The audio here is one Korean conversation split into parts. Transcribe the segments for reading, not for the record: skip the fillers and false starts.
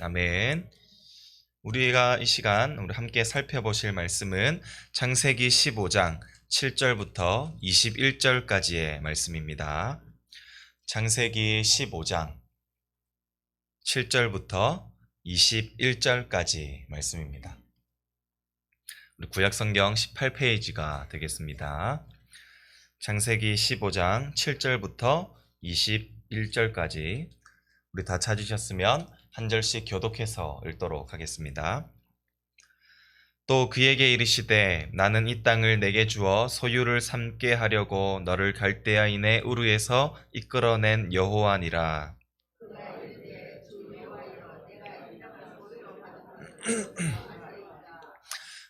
아멘. 우리가 이 시간 우리 함께 살펴보실 말씀은 창세기 15장 7절부터 21절까지의 말씀입니다. 창세기 15장 7절부터 21절까지 말씀입니다. 우리 구약성경 18페이지가 되겠습니다. 창세기 15장 7절부터 21절까지 우리 다 찾으셨으면 한 절씩 교독해서 읽도록 하겠습니다. 또 그에게 이르시되 나는 이 땅을 내게 주어 소유를 삼게 하려고 너를 갈대아인의 우르에서 이끌어낸 여호와니라.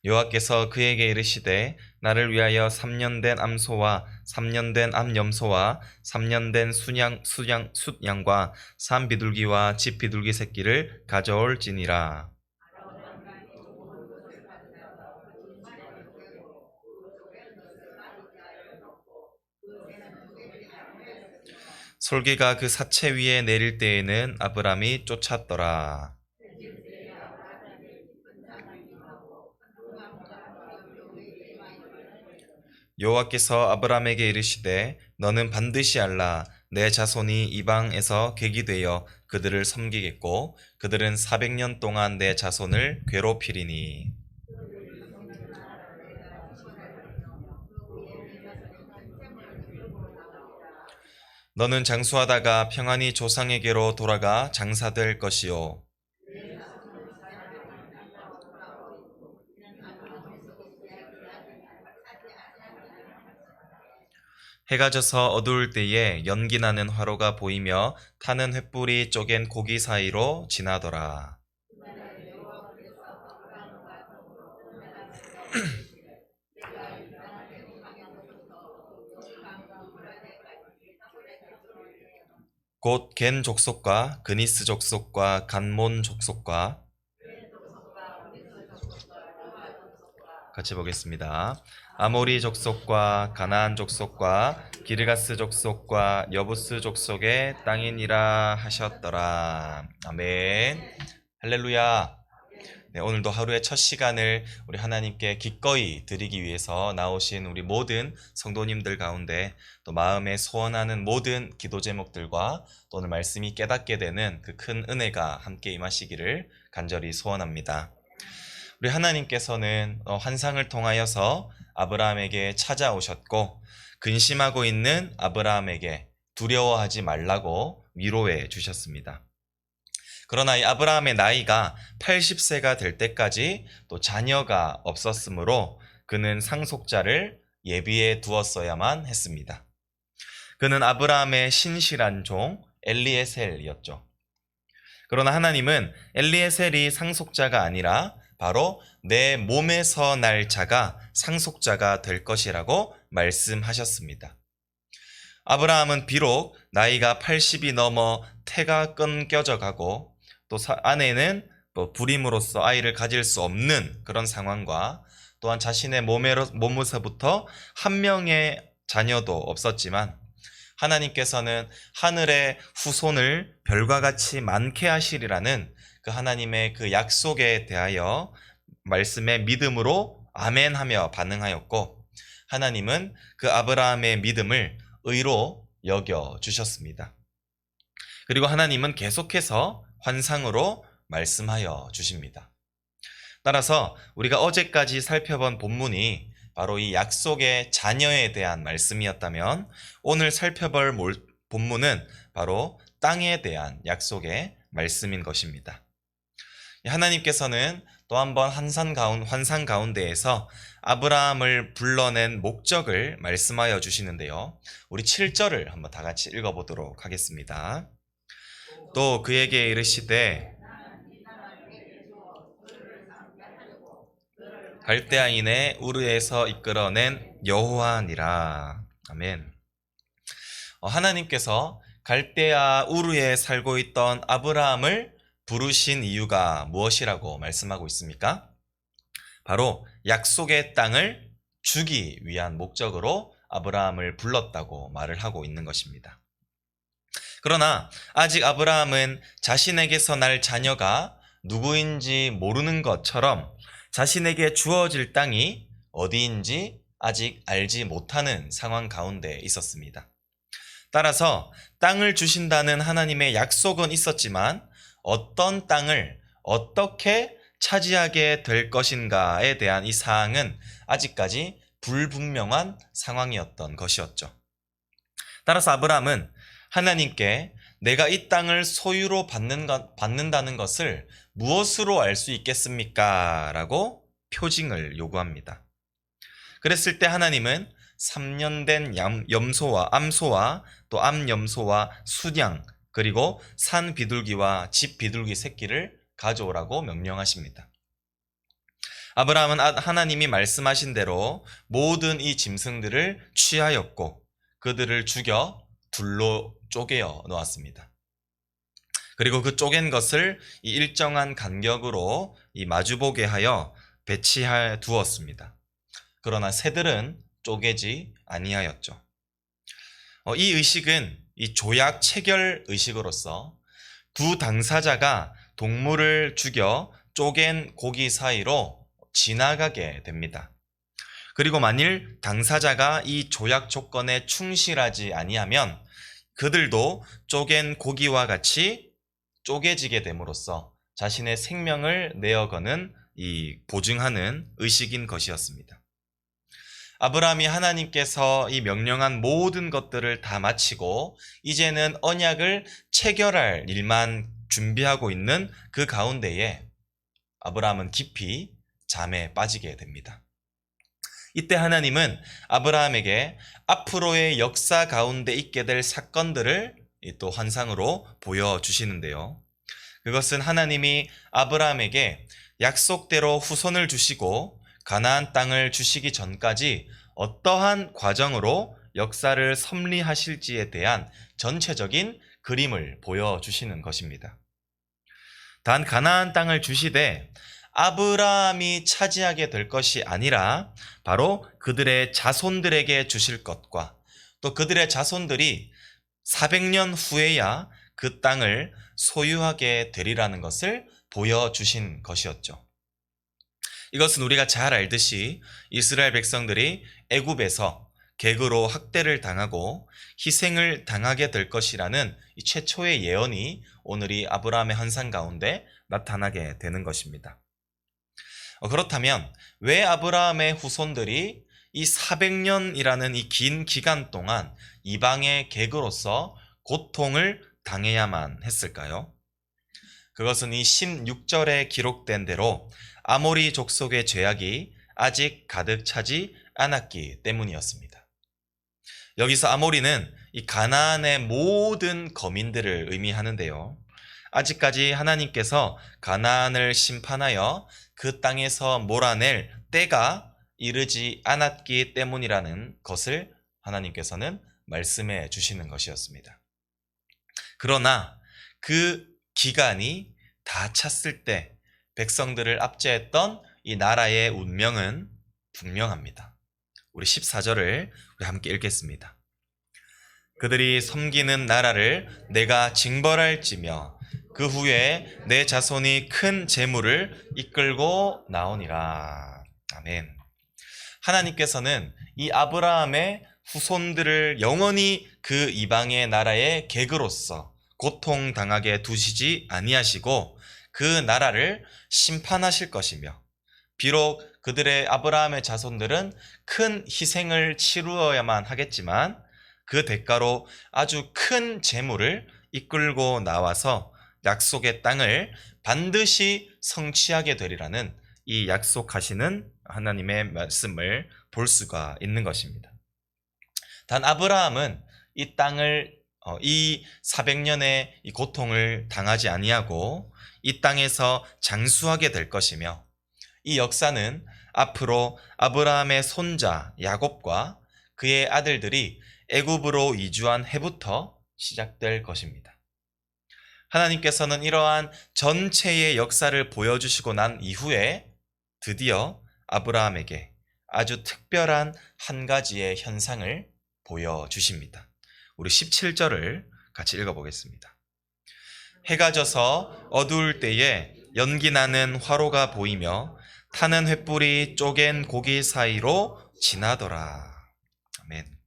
여호와께서 그에게 이르시되 나를 위하여 3년 된 암소와 3년 된 암염소와 3년 된 숫양과 산비둘기와 집비둘기 새끼를 가져올지니라. 솔개가 그 사체 위에 내릴 때에는 아브람이 쫓았더라. 여호와께서 아브람에게 이르시되 너는 반드시 알라. 내 자손이 이방에서 객이 되어 그들을 섬기겠고 그들은 400년 동안 내 자손을 괴롭히리니. 너는 장수하다가 평안히 조상에게로 돌아가 장사될 것이요. 해가 져서 어두울 때에 연기나는 화로가 보이며 타는 횃불이 쪼갠 고기 사이로 지나더라. 곧 겐 족속과 그니스 족속과 간몬 족속과 같이 보겠습니다. 아모리 족속과 가나안 족속과 기르가스 족속과 여부스 족속의 땅이니라 하셨더라. 아멘. 할렐루야. 네, 오늘도 하루의 첫 시간을 우리 하나님께 기꺼이 드리기 위해서 나오신 우리 모든 성도님들 가운데 또 마음에 소원하는 모든 기도 제목들과 또 오늘 말씀이 깨닫게 되는 그 큰 은혜가 함께 임하시기를 간절히 소원합니다. 우리 하나님께서는 환상을 통하여서 아브라함에게 찾아오셨고 근심하고 있는 아브라함에게 두려워하지 말라고 위로해 주셨습니다. 그러나 이 아브라함의 나이가 80세가 될 때까지 또 자녀가 없었으므로 그는 상속자를 예비해 두었어야만 했습니다. 그는 아브라함의 신실한 종 엘리에셀이었죠. 그러나 하나님은 엘리에셀이 상속자가 아니라 바로 내 몸에서 날 자가 상속자가 될 것이라고 말씀하셨습니다. 아브라함은 비록 나이가 80이 넘어 태가 끊겨져 가고 또 아내는 불임으로써 아이를 가질 수 없는 그런 상황과 또한 자신의 몸에서부터 한 명의 자녀도 없었지만 하나님께서는 하늘의 후손을 별과 같이 많게 하시리라는 그 하나님의 그 약속에 대하여 말씀에 믿음으로 아멘하며 반응하였고 하나님은 그 아브라함의 믿음을 의로 여겨 주셨습니다. 그리고 하나님은 계속해서 환상으로 말씀하여 주십니다. 따라서 우리가 어제까지 살펴본 본문이 바로 이 약속의 자녀에 대한 말씀이었다면 오늘 살펴볼 본문은 바로 땅에 대한 약속의 말씀인 것입니다. 하나님께서는 또 한 번 환상 가운데에서 아브라함을 불러낸 목적을 말씀하여 주시는데요. 우리 7절을 한번 다 같이 읽어보도록 하겠습니다. 또 그에게 이르시되 갈대아인의 우르에서 이끌어낸 여호와니라. 아멘. 하나님께서 갈대아 우르에 살고 있던 아브라함을 부르신 이유가 무엇이라고 말씀하고 있습니까? 바로 약속의 땅을 주기 위한 목적으로 아브라함을 불렀다고 말을 하고 있는 것입니다. 그러나 아직 아브라함은 자신에게서 날 자녀가 누구인지 모르는 것처럼 자신에게 주어질 땅이 어디인지 아직 알지 못하는 상황 가운데 있었습니다. 따라서 땅을 주신다는 하나님의 약속은 있었지만 어떤 땅을 어떻게 차지하게 될 것인가에 대한 이 사항은 아직까지 불분명한 상황이었던 것이었죠. 따라서 아브라함은 하나님께 내가 이 땅을 소유로 받는다는 것을 무엇으로 알 수 있겠습니까? 라고 표징을 요구합니다. 그랬을 때 하나님은 3년 된 암소와 또 암염소와 수양 그리고 산 비둘기와 집 비둘기 새끼를 가져오라고 명령하십니다. 아브라함은 하나님이 말씀하신 대로 모든 이 짐승들을 취하였고 그들을 죽여 둘로 쪼개어 놓았습니다. 그리고 그 쪼갠 것을 이 일정한 간격으로 이 마주보게 하여 배치해 두었습니다. 그러나 새들은 쪼개지 아니하였죠. 이 의식은 이 조약 체결 의식으로서 두 당사자가 동물을 죽여 쪼갠 고기 사이로 지나가게 됩니다. 그리고 만일 당사자가 이 조약 조건에 충실하지 아니하면 그들도 쪼갠 고기와 같이 쪼개지게 됨으로써 자신의 생명을 내어거는 이 보증하는 의식인 것이었습니다. 아브라함이 하나님께서 이 명령한 모든 것들을 다 마치고 이제는 언약을 체결할 일만 준비하고 있는 그 가운데에 아브라함은 깊이 잠에 빠지게 됩니다. 이때 하나님은 아브라함에게 앞으로의 역사 가운데 있게 될 사건들을 또 환상으로 보여주시는데요. 그것은 하나님이 아브라함에게 약속대로 후손을 주시고 가나안 땅을 주시기 전까지 어떠한 과정으로 역사를 섭리하실지에 대한 전체적인 그림을 보여주시는 것입니다. 단 가나안 땅을 주시되 아브라함이 차지하게 될 것이 아니라 바로 그들의 자손들에게 주실 것과 또 그들의 자손들이 400년 후에야 그 땅을 소유하게 되리라는 것을 보여주신 것이었죠. 이것은 우리가 잘 알듯이 이스라엘 백성들이 애굽에서 객으로 학대를 당하고 희생을 당하게 될 것이라는 이 최초의 예언이 오늘 이 아브라함의 환상 가운데 나타나게 되는 것입니다. 그렇다면 왜 아브라함의 후손들이 이 400년이라는 이 긴 기간 동안 이방의 객으로서 고통을 당해야만 했을까요? 그것은 이 16절에 기록된 대로 아모리 족속의 죄악이 아직 가득 차지 않았기 때문이었습니다. 여기서 아모리는 이 가나안의 모든 거민들을 의미하는데요. 아직까지 하나님께서 가나안을 심판하여 그 땅에서 몰아낼 때가 이르지 않았기 때문이라는 것을 하나님께서는 말씀해 주시는 것이었습니다. 그러나 그 기간이 다 찼을 때 백성들을 압제했던 이 나라의 운명은 분명합니다. 우리 14절을 우리 함께 읽겠습니다. 그들이 섬기는 나라를 내가 징벌할지며 그 후에 내 자손이 큰 재물을 이끌고 나오니라. 아멘. 하나님께서는 이 아브라함의 후손들을 영원히 그 이방의 나라의 객으로서 고통당하게 두시지 아니하시고 그 나라를 심판하실 것이며 비록 그들의 아브라함의 자손들은 큰 희생을 치루어야만 하겠지만 그 대가로 아주 큰 재물을 이끌고 나와서 약속의 땅을 반드시 성취하게 되리라는 이 약속하시는 하나님의 말씀을 볼 수가 있는 것입니다. 단 아브라함은 이 땅을 이 400년의 이 고통을 당하지 아니하고 이 땅에서 장수하게 될 것이며 이 역사는 앞으로 아브라함의 손자 야곱과 그의 아들들이 애굽으로 이주한 해부터 시작될 것입니다. 하나님께서는 이러한 전체의 역사를 보여주시고 난 이후에 드디어 아브라함에게 아주 특별한 한 가지의 현상을 보여주십니다. 우리 17절을 같이 읽어보겠습니다. 해가 져서 어두울 때에 연기 나는 화로가 보이며 타는 횃불이 쪼갠 고기 사이로 지나더라. 아멘.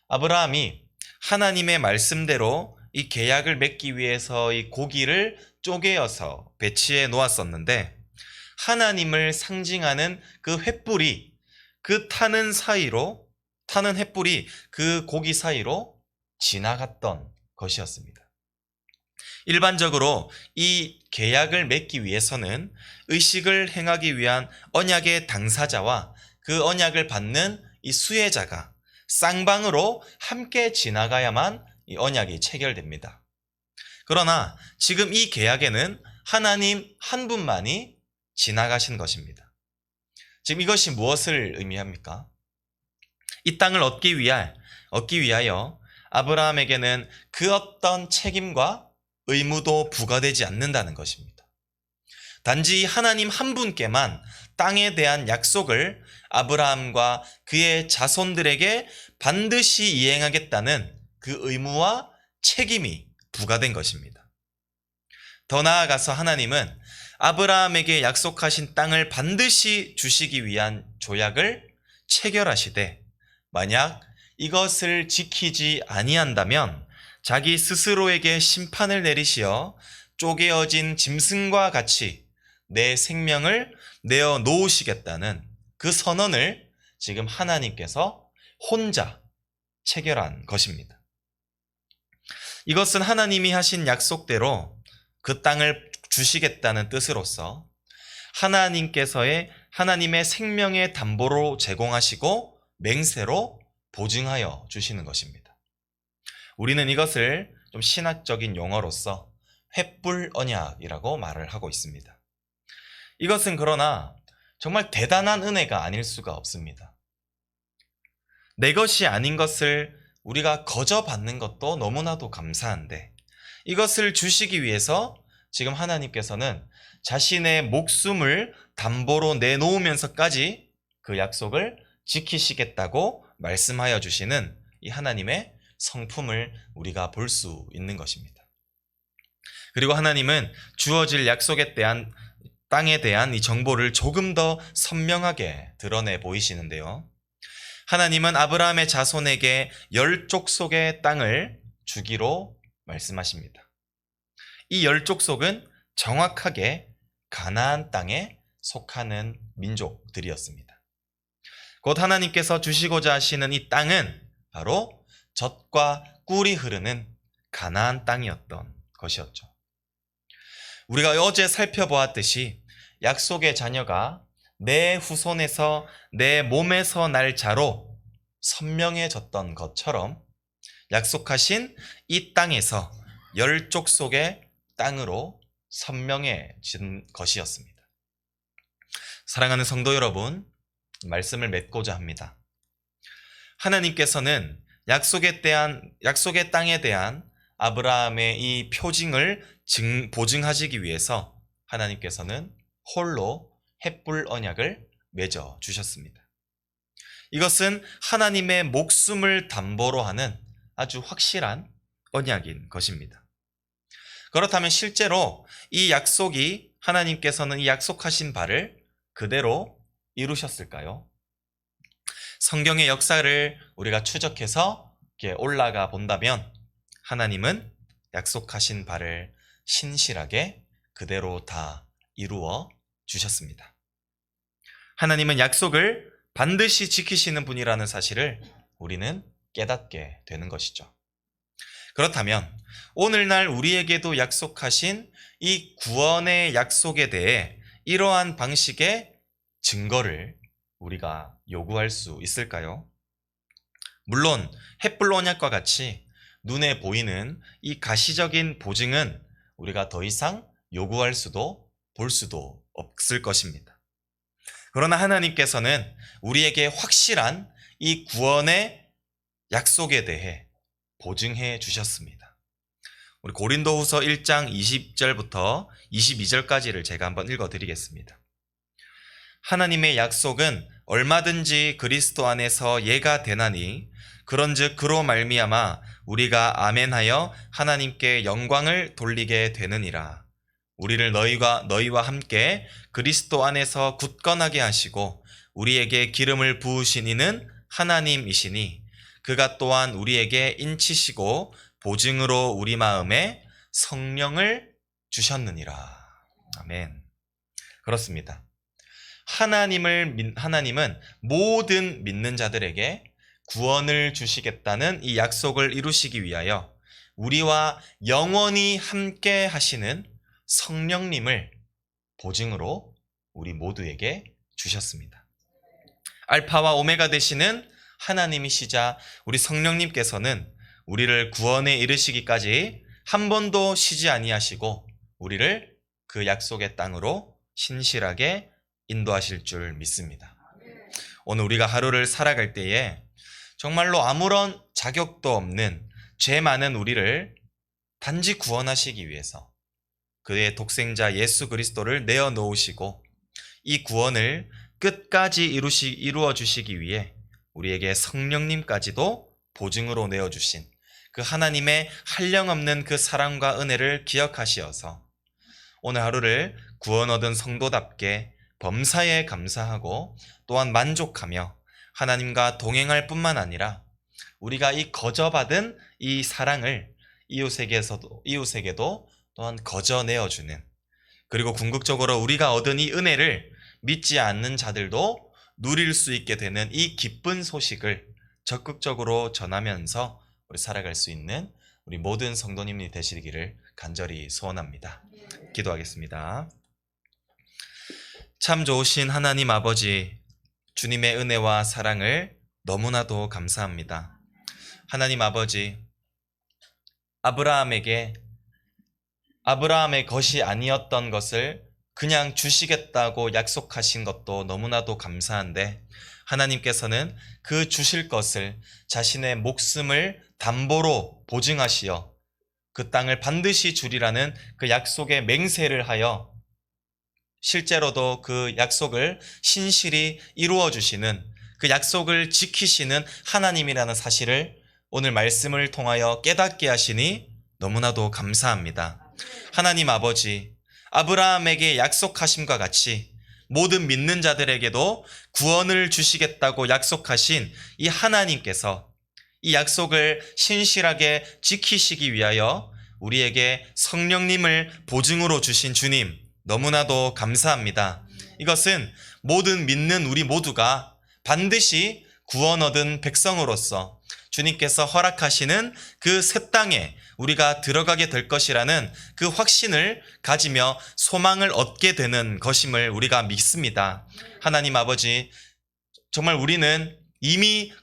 아브라함이 하나님의 말씀대로 이 계약을 맺기 위해서 이 고기를 쪼개어서 배치해 놓았었는데, 하나님을 상징하는 그 횃불이 타는 횃불이 그 고기 사이로 지나갔던 것이었습니다. 일반적으로 이 계약을 맺기 위해서는 의식을 행하기 위한 언약의 당사자와 그 언약을 받는 이 수혜자가 쌍방으로 함께 지나가야만 이 언약이 체결됩니다. 그러나 지금 이 계약에는 하나님 한 분만이 지나가신 것입니다. 지금 이것이 무엇을 의미합니까? 이 땅을 얻기 위하여 아브라함에게는 그 어떤 책임과 의무도 부과되지 않는다는 것입니다. 단지 하나님 한 분께만 땅에 대한 약속을 아브라함과 그의 자손들에게 반드시 이행하겠다는 그 의무와 책임이 부과된 것입니다. 더 나아가서 하나님은 아브라함에게 약속하신 땅을 반드시 주시기 위한 조약을 체결하시되, 만약 이것을 지키지 아니한다면 자기 스스로에게 심판을 내리시어 쪼개어진 짐승과 같이 내 생명을 내어 놓으시겠다는 그 선언을 지금 하나님께서 혼자 체결한 것입니다. 이것은 하나님이 하신 약속대로 그 땅을 주시겠다는 뜻으로서 하나님의 생명의 담보로 제공하시고 맹세로 보증하여 주시는 것입니다. 우리는 이것을 좀 신학적인 용어로서 횃불 언약이라고 말을 하고 있습니다. 이것은 그러나 정말 대단한 은혜가 아닐 수가 없습니다. 내 것이 아닌 것을 우리가 거저 받는 것도 너무나도 감사한데, 이것을 주시기 위해서 지금 하나님께서는 자신의 목숨을 담보로 내놓으면서까지 그 약속을 지키시겠다고 말씀하여 주시는 이 하나님의 성품을 우리가 볼 수 있는 것입니다. 그리고 하나님은 주어질 약속에 대한 땅에 대한 이 정보를 조금 더 선명하게 드러내 보이시는데요. 하나님은 아브라함의 자손에게 10족속의 땅을 주기로 말씀하십니다. 이 10족속은 정확하게 가나안 땅에 속하는 민족들이었습니다. 곧 하나님께서 주시고자 하시는 이 땅은 바로 젖과 꿀이 흐르는 가나안 땅이었던 것이었죠. 우리가 어제 살펴보았듯이 약속의 자녀가 내 후손에서 내 몸에서 날 자로 선명해졌던 것처럼 약속하신 이 땅에서 10족속의 땅으로 선명해진 것이었습니다. 사랑하는 성도 여러분, 말씀을 맺고자 합니다. 하나님께서는 약속의 땅에 대한 아브라함의 이 표징을 보증하시기 위해서 하나님께서는 홀로 횃불 언약을 맺어 주셨습니다. 이것은 하나님의 목숨을 담보로 하는 아주 확실한 언약인 것입니다. 그렇다면 실제로 이 약속이 하나님께서는 이 약속하신 바를 그대로 이루셨을까요? 성경의 역사를 우리가 추적해서 올라가 본다면 하나님은 약속하신 바를 신실하게 그대로 다 이루어 주셨습니다. 하나님은 약속을 반드시 지키시는 분이라는 사실을 우리는 깨닫게 되는 것이죠. 그렇다면 오늘날 우리에게도 약속하신 이 구원의 약속에 대해 이러한 방식의 증거를 우리가 요구할 수 있을까요? 물론 횃불 언약과 같이 눈에 보이는 이 가시적인 보증은 우리가 더 이상 요구할 수도 볼 수도 없을 것입니다. 그러나 하나님께서는 우리에게 확실한 이 구원의 약속에 대해 보증해 주셨습니다. 우리 고린도후서 1장 20절부터 22절까지를 제가 한번 읽어드리겠습니다. 하나님의 약속은 얼마든지 그리스도 안에서 예가 되나니 그런즉 그로 말미암아 우리가 아멘하여 하나님께 영광을 돌리게 되느니라. 우리를 너희와 함께 그리스도 안에서 굳건하게 하시고 우리에게 기름을 부으신 이는 하나님이시니 그가 또한 우리에게 인치시고 보증으로 우리 마음에 성령을 주셨느니라. 아멘. 그렇습니다. 하나님은 모든 믿는 자들에게 구원을 주시겠다는 이 약속을 이루시기 위하여 우리와 영원히 함께 하시는 성령님을 보증으로 우리 모두에게 주셨습니다. 알파와 오메가 되시는 하나님이시자 우리 성령님께서는 우리를 구원에 이르시기까지 한 번도 쉬지 아니하시고 우리를 그 약속의 땅으로 신실하게 인도하실 줄 믿습니다. 오늘 우리가 하루를 살아갈 때에 정말로 아무런 자격도 없는 죄 많은 우리를 단지 구원하시기 위해서 그의 독생자 예수 그리스도를 내어 놓으시고 이 구원을 끝까지 이루어 주시기 위해 우리에게 성령님까지도 보증으로 내어주신 그 하나님의 한량없는 그 사랑과 은혜를 기억하시어서 오늘 하루를 구원 얻은 성도답게 범사에 감사하고 또한 만족하며 하나님과 동행할 뿐만 아니라 우리가 이 거저받은 이 사랑을 이웃에게도 또한 거저 내어주는, 그리고 궁극적으로 우리가 얻은 이 은혜를 믿지 않는 자들도 누릴 수 있게 되는 이 기쁜 소식을 적극적으로 전하면서 우리 살아갈 수 있는 우리 모든 성도님이 되시기를 간절히 소원합니다. 기도하겠습니다. 참 좋으신 하나님 아버지, 주님의 은혜와 사랑을 너무나도 감사합니다. 하나님 아버지, 아브라함의 것이 아니었던 것을 그냥 주시겠다고 약속하신 것도 너무나도 감사한데, 하나님께서는 그 주실 것을 자신의 목숨을 담보로 보증하시어 그 땅을 반드시 주리라는 그 약속에 맹세를 하여 실제로도 그 약속을 신실히 이루어 주시는, 그 약속을 지키시는 하나님이라는 사실을 오늘 말씀을 통하여 깨닫게 하시니 너무나도 감사합니다. 하나님 아버지, 아브라함에게 약속하심과 같이 모든 믿는 자들에게도 구원을 주시겠다고 약속하신 이 하나님께서 이 약속을 신실하게 지키시기 위하여 우리에게 성령님을 보증으로 주신 주님, 너무나도 감사합니다. 이것은 모든 믿는 우리 모두가 반드시 구원 얻은 백성으로서 주님께서 허락하시는 그 새 땅에 우리가 들어가게 될 것이라는 그 확신을 가지며 소망을 얻게 되는 것임을 우리가 믿습니다. 하나님 아버지, 정말 우리는 이미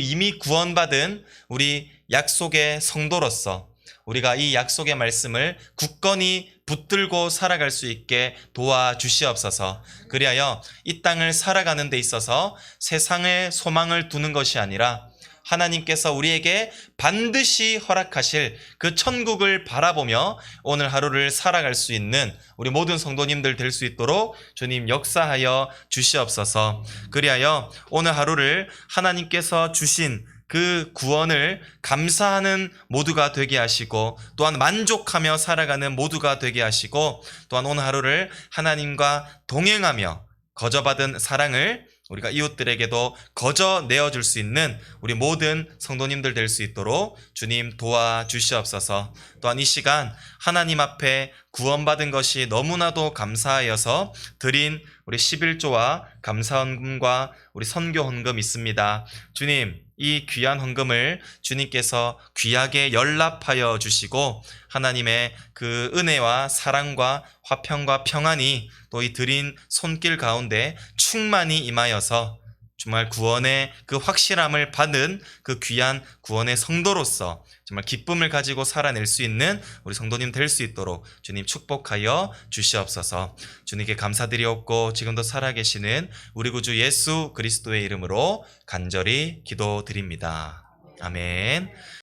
이미 구원받은 우리 약속의 성도로서 우리가 이 약속의 말씀을 굳건히 붙들고 살아갈 수 있게 도와주시옵소서. 그리하여 이 땅을 살아가는 데 있어서 세상에 소망을 두는 것이 아니라 하나님께서 우리에게 반드시 허락하실 그 천국을 바라보며 오늘 하루를 살아갈 수 있는 우리 모든 성도님들 될 수 있도록 주님 역사하여 주시옵소서. 그리하여 오늘 하루를 하나님께서 주신 그 구원을 감사하는 모두가 되게 하시고 또한 만족하며 살아가는 모두가 되게 하시고 또한 오늘 하루를 하나님과 동행하며 거저받은 사랑을 우리가 이웃들에게도 거저 내어줄 수 있는 우리 모든 성도님들 될 수 있도록 주님 도와주시옵소서. 또한 이 시간 하나님 앞에 구원받은 것이 너무나도 감사하여서 드린 우리 11조와 감사헌금과 우리 선교헌금 있습니다. 주님, 이 귀한 헌금을 주님께서 귀하게 연락하여 주시고 하나님의 그 은혜와 사랑과 화평과 평안이 또 이 드린 손길 가운데 충만히 임하여서 정말 구원의 그 확실함을 받은 그 귀한 구원의 성도로서 정말 기쁨을 가지고 살아낼 수 있는 우리 성도님 될 수 있도록 주님 축복하여 주시옵소서. 주님께 감사드리옵고 지금도 살아계시는 우리 구주 예수 그리스도의 이름으로 간절히 기도드립니다. 아멘.